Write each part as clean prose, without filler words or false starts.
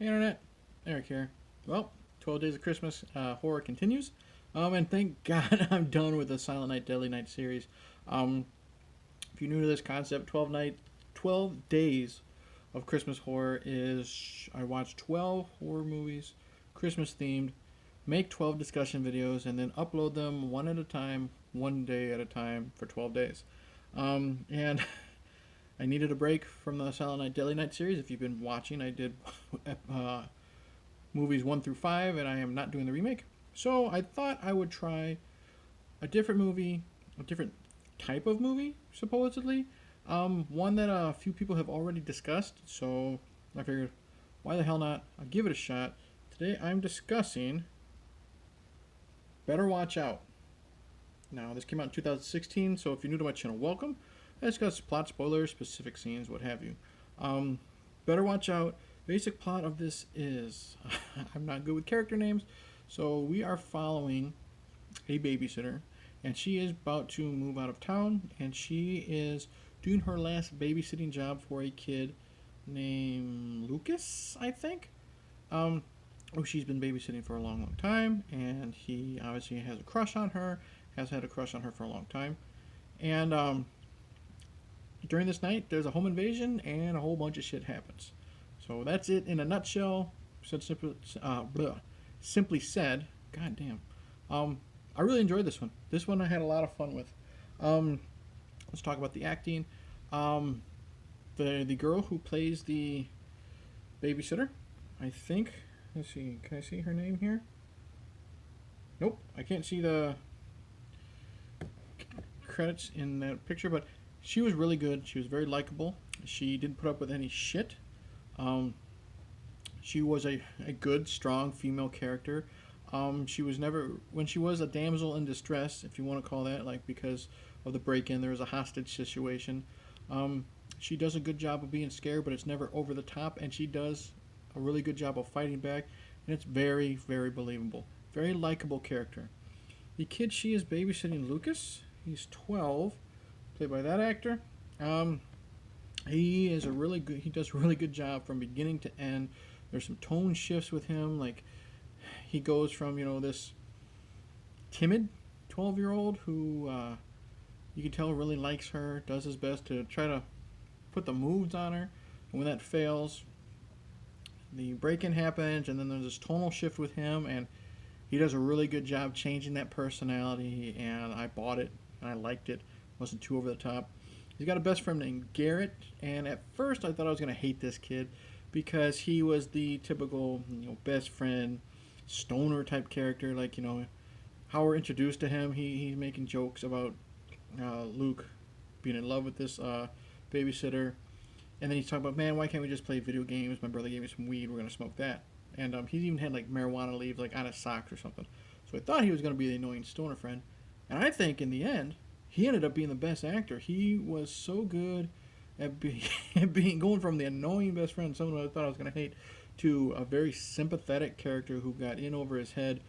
Hey Internet, Eric here. Well, 12 Days of Christmas horror continues. And thank God I'm done with the Silent Night, Deadly Night series. Um, if you're new to this concept, 12 days of Christmas horror is I watch 12 horror movies, Christmas themed, make 12 discussion videos, and then upload them one at a time, one day at a time for 12 days. And I needed a break from the Silent Night, Deadly Night series. If you've been watching, I did uh, movies 1 through 5, and I am not doing the remake. So I thought I would try a different movie, a different type of movie, supposedly. One that a few people have already discussed, so I figured, why the hell not? I'll give it a shot. Today I'm discussing Better Watch Out. Now, this came out in 2016, so if you're new to my channel, welcome. I discuss plot spoilers, specific scenes, what have you. Um, Better Watch Out. Basic plot of this is I'm not good with character names, so we are following a babysitter, and she is about to move out of town, and she is doing her last babysitting job for a kid named Lucas, I think. Um, she's been babysitting for a long, long time, and he obviously has a crush on her, has had a crush on her for a long time, and during this night, there's a home invasion, and a whole bunch of shit happens. So that's it in a nutshell. Simply said, God damn. I really enjoyed this one. This one I had a lot of fun with. Let's talk about the acting. The girl who plays the babysitter, I think. Let's see. Can I see her name here? Nope, I can't see the credits in that picture, but she was really good. She was very likable. She didn't put up with any shit. Um, she was a good, strong female character. She was never, when she was a damsel in distress, if you want to call that, like because of the break-in, there was a hostage situation. She does a good job of being scared, but it's never over the top, and she does a really good job of fighting back, and it's very, very believable. Very likable character. The kid she is babysitting, Lucas, he's 12, played by that actor. He is a really good. He does a really good job from beginning to end. There's some tone shifts with him. Like he goes from this timid 12-year-old who you can tell really likes her, does his best to try to put the moves on her, and when that fails, the break-in happens, and then there's this tonal shift with him, and he does a really good job changing that personality. And I bought it, and I liked it. Wasn't too over the top. He's got a best friend named Garrett, and at first I thought I was going to hate this kid because he was the typical, best friend, stoner type character. Like, how we're introduced to him, he's making jokes about Luke being in love with this babysitter. And then he's talking about, man, why can't we just play video games? My brother gave me some weed, we're going to smoke that. And he even had like marijuana leaves like on his socks or something. So I thought he was going to be the annoying stoner friend. And I think in the end, he ended up being the best actor. He was so good at being going from the annoying best friend, someone I thought I was going to hate, to a very sympathetic character who got in over his head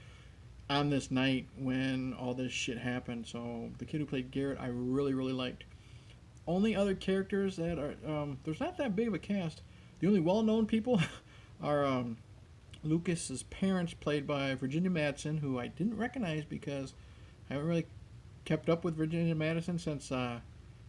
on this night when all this shit happened. So the kid who played Garrett, I really, really liked. Only other characters that are there's not that big of a cast. The only well-known people are Lucas's parents, played by Virginia Madsen, who I didn't recognize because I haven't really kept up with Virginia Madsen since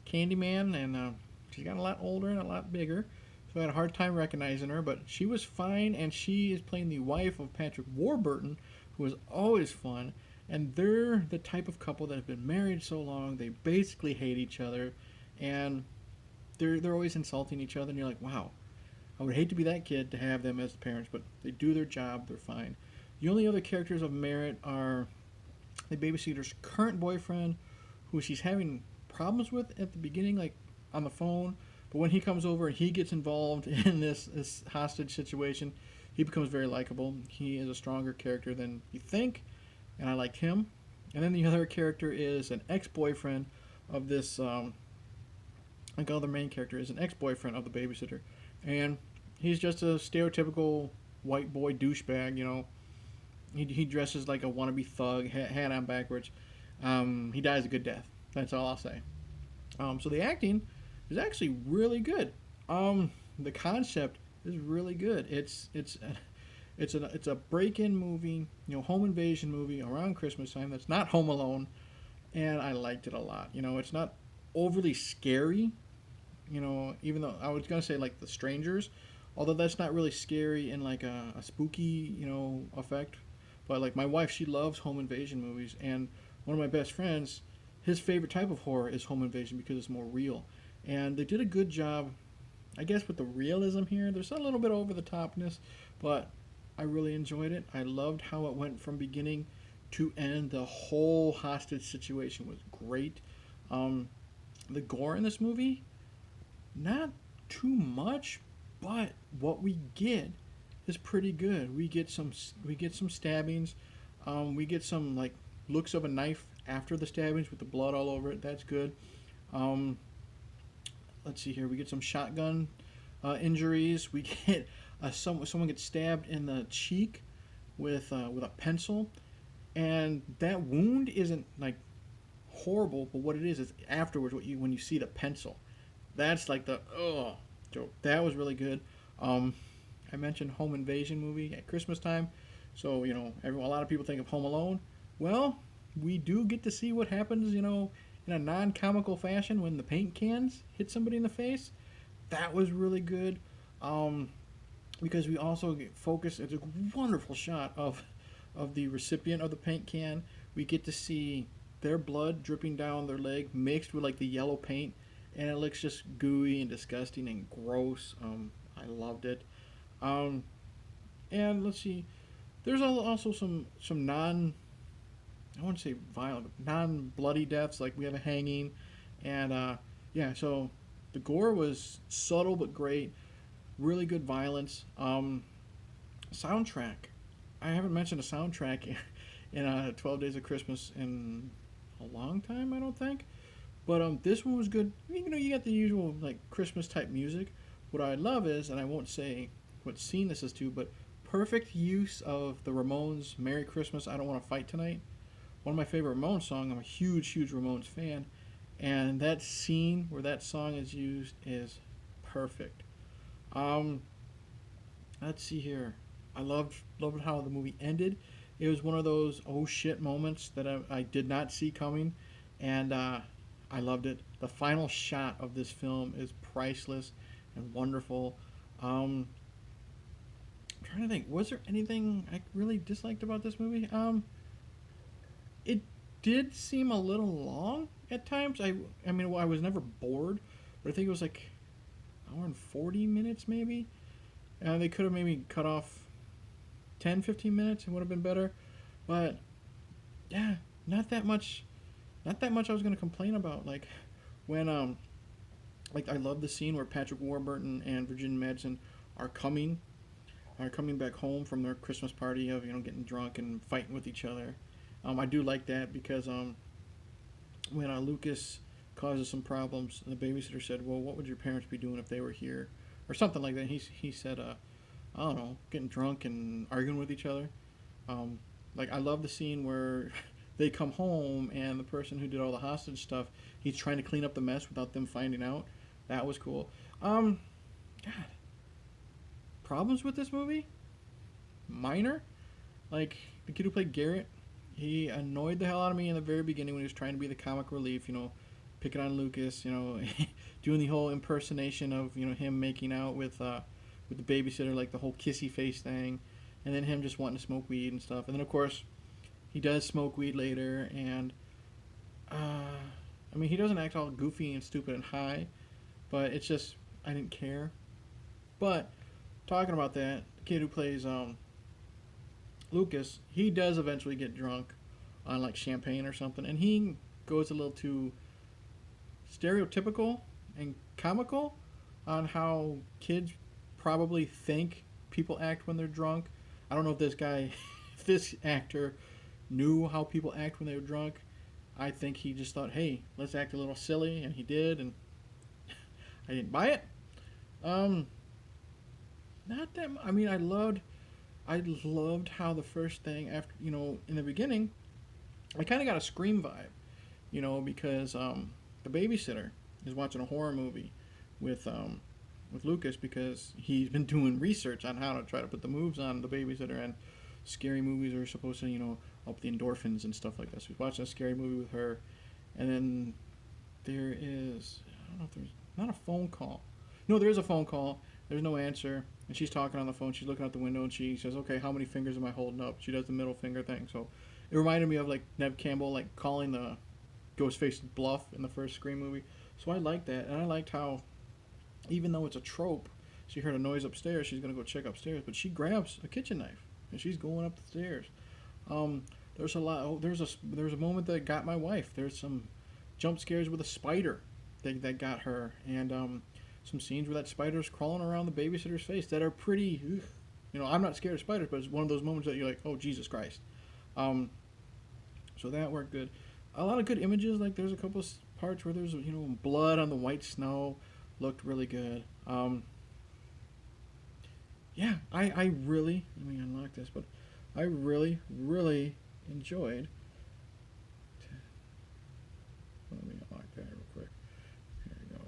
Candyman, and she's gotten a lot older and a lot bigger, so I had a hard time recognizing her, but she was fine, and she is playing the wife of Patrick Warburton, who is always fun, and they're the type of couple that have been married so long, they basically hate each other, and they're always insulting each other, and you're like, wow, I would hate to be that kid to have them as the parents, but they do their job, they're fine. The only other characters of merit are the babysitter's current boyfriend, who she's having problems with at the beginning, like on the phone. But when he comes over and he gets involved in this hostage situation, he becomes very likable. He is a stronger character than you think, and I liked him. And then the other character is an ex-boyfriend of this, like other main character is an ex-boyfriend of the babysitter. And he's just a stereotypical white boy douchebag, He dresses like a wannabe thug, hat on backwards. He dies a good death. That's all I'll say. So the acting is actually really good. The concept is really good. It's a break-in movie, home invasion movie around Christmas time. That's not Home Alone, and I liked it a lot. It's not overly scary. Even though I was gonna say like The Strangers, although that's not really scary in like a spooky effect. But like my wife, she loves home invasion movies, and one of my best friends, his favorite type of horror is home invasion because it's more real, and they did a good job, I guess, with the realism here. There's a little bit over the topness, but I really enjoyed it. I loved how it went from beginning to end. The whole hostage situation was great. Um, the gore in this movie, not too much, but what we get is pretty good. We get some stabbings. We get some like looks of a knife after the stabbings with the blood all over it. That's good. Um, let's see here. We get some shotgun injuries. We get someone gets stabbed in the cheek with a pencil, and that wound isn't like horrible, but what it is afterwards. When you see the pencil, that's like the joke. That was really good. Um, I mentioned home invasion movie at Christmas time, so a lot of people think of Home Alone. Well, we do get to see what happens, in a non-comical fashion when the paint cans hit somebody in the face. That was really good. Um, because we also get focus. It's a wonderful shot of the recipient of the paint can. We get to see their blood dripping down their leg mixed with like the yellow paint, and it looks just gooey and disgusting and gross. I loved it. Um, and let's see, there's also some non, I wouldn't say violent, but non bloody deaths. Like we have a hanging, and yeah. So the gore was subtle but great. Really good violence. Soundtrack. I haven't mentioned a soundtrack in 12 Days of Christmas in a long time, I don't think. But this one was good. You got the usual like Christmas type music. What I love is, and I won't say what scene this is to, but perfect use of the Ramones' "Merry Christmas, I Don't Want to Fight Tonight." One of my favorite Ramones songs. I'm a huge Ramones fan, and that scene where that song is used is perfect. Um, let's see here. I loved how the movie ended. It was one of those oh shit moments that I did not see coming, and I loved it. The final shot of this film is priceless and wonderful. Um, I'm trying to think, was there anything I really disliked about this movie? It did seem a little long at times. I mean, I was never bored, but I think it was like an hour and 40 minutes maybe. They could have maybe cut off 10, 15 minutes. It would have been better. But yeah, not that much. Not that much I was going to complain about. Like when like I love the scene where Patrick Warburton and Virginia Madsen are coming back home from their Christmas party of getting drunk and fighting with each other. I do like that because when Lucas causes some problems, the babysitter said, "Well, what would your parents be doing if they were here?" or something like that. He said, "I don't know, getting drunk and arguing with each other." Like I love the scene where they come home and the person who did all the hostage stuff, he's trying to clean up the mess without them finding out. That was cool. God, problems with this movie? Minor. Like the kid who played Garrett, he annoyed the hell out of me in the very beginning when he was trying to be the comic relief. Picking on Lucas. Doing the whole impersonation of him making out with the babysitter, like the whole kissy face thing, and then him just wanting to smoke weed and stuff. And then of course he does smoke weed later, and I mean he doesn't act all goofy and stupid and high, but it's just I didn't care. But talking about that, the kid who plays Lucas, he does eventually get drunk on like champagne or something, and he goes a little too stereotypical and comical on how kids probably think people act when they're drunk. I don't know if this guy, if this actor knew how people act when they were drunk. I think he just thought, hey, let's act a little silly, and he did, and I didn't buy it. Um, not that. I mean, I loved how the first thing after in the beginning, I kind of got a Scream vibe, because the babysitter is watching a horror movie with with Lucas because he's been doing research on how to try to put the moves on the babysitter, and scary movies are supposed to, up the endorphins and stuff like that. So he's watching a scary movie with her, and then there is, I don't know if there's not a phone call. No, there is a phone call. There's no answer, and she's talking on the phone. She's looking out the window, and she says, "Okay, how many fingers am I holding up?" She does the middle finger thing. So it reminded me of like Neve Campbell like calling the Ghostface's bluff in the first Scream movie. So I liked that, and I liked how, even though it's a trope, she heard a noise upstairs. She's gonna go check upstairs, but she grabs a kitchen knife and she's going up the stairs. There's a lot. Oh, there's a moment that got my wife. There's some jump scares with a spider that got her, and some scenes where that spider's crawling around the babysitter's face that are pretty. Ugh. I'm not scared of spiders, but it's one of those moments that you're like, oh Jesus Christ. So that worked good. A lot of good images. Like there's a couple of parts where there's blood on the white snow. Looked really good. Yeah, I really, let me unlock this, but I really, really enjoyed. Let me unlock that real quick. There we go.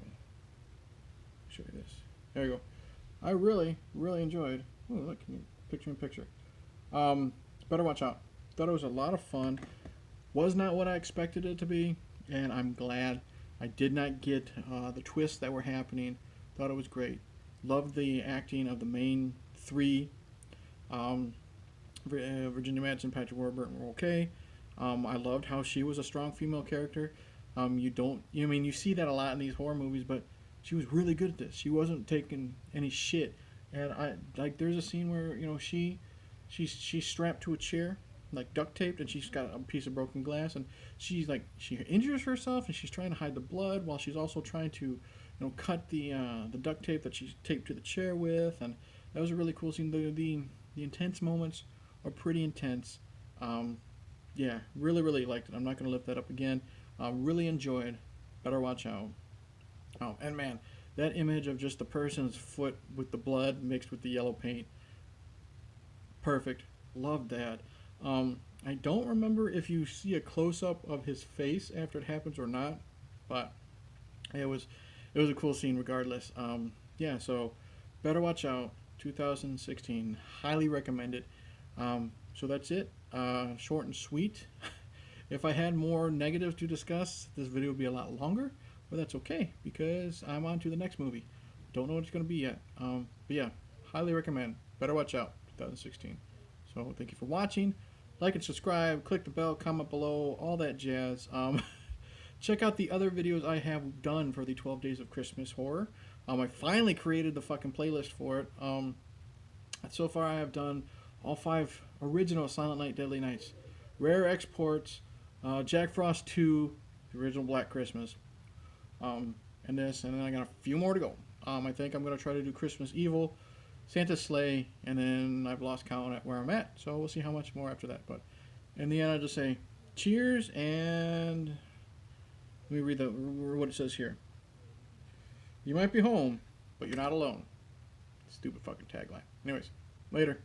Show you this. There you go. I really, really enjoyed. Oh, look, picture in picture. Better watch out. Thought it was a lot of fun. Was not what I expected it to be, and I'm glad I did not get the twists that were happening. Thought it was great. Loved the acting of the main three. Virginia Madsen, Patrick Warburton were okay. I loved how she was a strong female character. You see that a lot in these horror movies, but she was really good at this. She wasn't taking any shit. And there's a scene where she's strapped to a chair, like duct taped, and she's got a piece of broken glass, and she injures herself, and she's trying to hide the blood while she's also trying to cut the duct tape that she's taped to the chair with, and that was a really cool scene. The intense moments are pretty intense. Yeah, really, really liked it. I'm not going to lift that up again. Really enjoyed. Better watch out. Oh, and man, that image of just the person's foot with the blood mixed with the yellow paint. Perfect. Loved that. I don't remember if you see a close-up of his face after it happens or not, but it was a cool scene regardless. Yeah, so better watch out. 2016, highly recommended. So that's it. Short and sweet. If I had more negatives to discuss, this video would be a lot longer, but that's okay because I'm on to the next movie. Don't know what it's going to be yet. But yeah, highly recommend. Better watch out. 2016. So thank you for watching. Like and subscribe. Click the bell. Comment below. All that jazz. Check out the other videos I have done for the 12 Days of Christmas Horror. I finally created the fucking playlist for it. So far I have done all 5 original Silent Night, Deadly Nights. Rare exports, Jack Frost 2, the original Black Christmas, and this, and then I got a few more to go. I think I'm going to try to do Christmas Evil, Santa's Sleigh, and then I've lost count at where I'm at, so we'll see how much more after that. But in the end, I'll just say cheers, and let me read what it says here. You might be home, but you're not alone. Stupid fucking tagline. Anyways, later.